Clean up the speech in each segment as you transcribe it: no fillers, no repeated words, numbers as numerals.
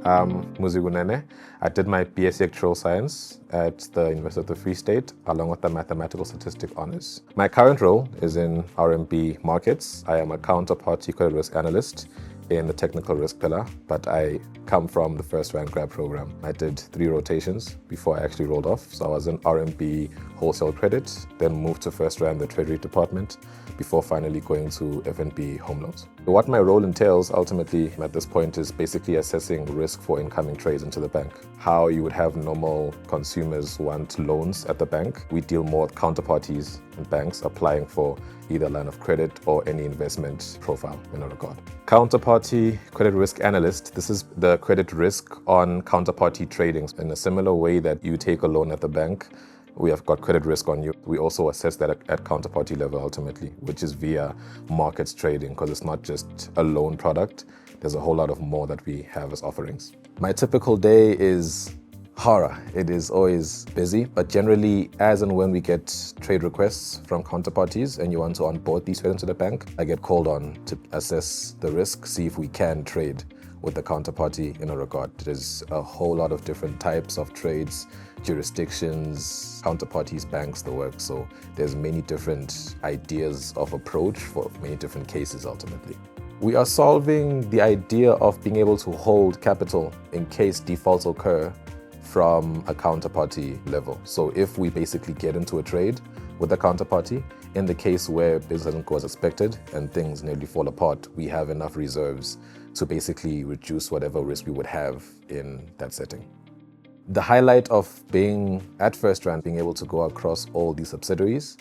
Muzii Kunene. I did my BSc Actuarial Science at the University of the Free State, along with the Mathematical Statistic Honours. My current role is in RMB markets. I am a counterparty credit risk analyst in the technical risk pillar, but I come from the FirstRand grad program. I did 3 rotations before I actually rolled off. So I was in RMB wholesale credit, then moved to FirstRand, the treasury department, before finally going to FNB home loans. What my role entails ultimately at this point is basically assessing risk for incoming trades into the bank. How you would have normal consumers want loans at the bank. We deal more with counterparties and banks applying for either line of credit or any investment profile in a regard. Counterparty credit risk analyst. This is the credit risk on counterparty trading. In a similar way that you take a loan at the bank, we have got credit risk on you. We also assess that at counterparty level ultimately, which is via markets trading, because it's not just a loan product. There's a whole lot of more that we have as offerings. My typical day is horror. It is always busy, but generally as and when we get trade requests from counterparties and you want to onboard these trades into the bank, I get called on to assess the risk, see if we can trade with the counterparty in a regard. There's a whole lot of different types of trades, jurisdictions, counterparties, banks, the work. So there's many different ideas of approach for many different cases ultimately. We are solving the idea of being able to hold capital in case defaults occur from a counterparty level. So if we basically get into a trade with the counterparty, in the case where business doesn't go as expected and things nearly fall apart, we have enough reserves to basically reduce whatever risk we would have in that setting. The highlight of being at FirstRand, being able to go across all these subsidiaries,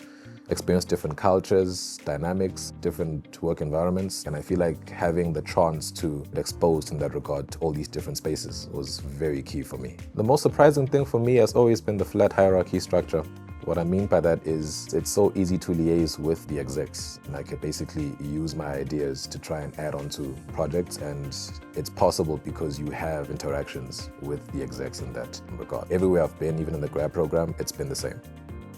experience different cultures, dynamics, different work environments, and I feel like having the chance to be exposed in that regard to all these different spaces was very key for me. The most surprising thing for me has always been the flat hierarchy structure. What I mean by that is it's so easy to liaise with the execs, and I could basically use my ideas to try and add on to projects, and it's possible because you have interactions with the execs in that regard. Everywhere I've been, even in the grad program, it's been the same.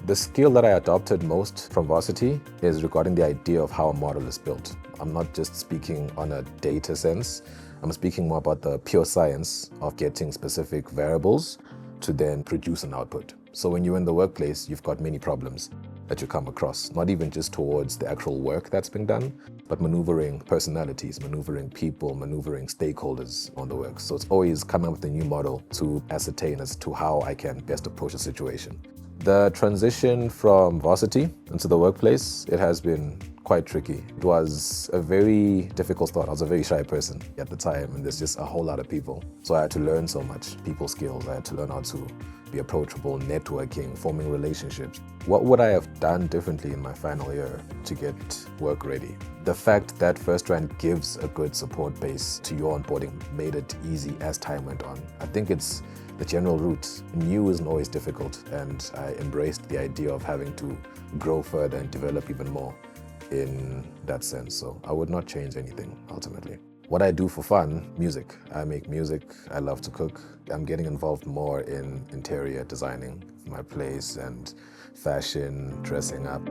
The skill that I adopted most from varsity is regarding the idea of how a model is built. I'm not just speaking on a data sense, I'm speaking more about the pure science of getting specific variables to then produce an output. So when you're in the workplace, you've got many problems that you come across, not even just towards the actual work that's been done, but maneuvering personalities, maneuvering people, maneuvering stakeholders on the work. So it's always coming up with a new model to ascertain as to how I can best approach a situation. The transition from varsity into the workplace, it has been quite tricky. It was a very difficult start. I was a very shy person at the time, and there's just a whole lot of people. So I had to learn so much people skills. I had to learn how to be approachable, networking, forming relationships. What would I have done differently in my final year to get work ready? The fact that FirstRand gives a good support base to your onboarding made it easy as time went on. I think it's the general route. New isn't always difficult, and I embraced the idea of having to grow further and develop even more in that sense. So I would not change anything ultimately. What I do for fun, music. I make music, I love to cook. I'm getting involved more in interior designing my place and fashion, dressing up.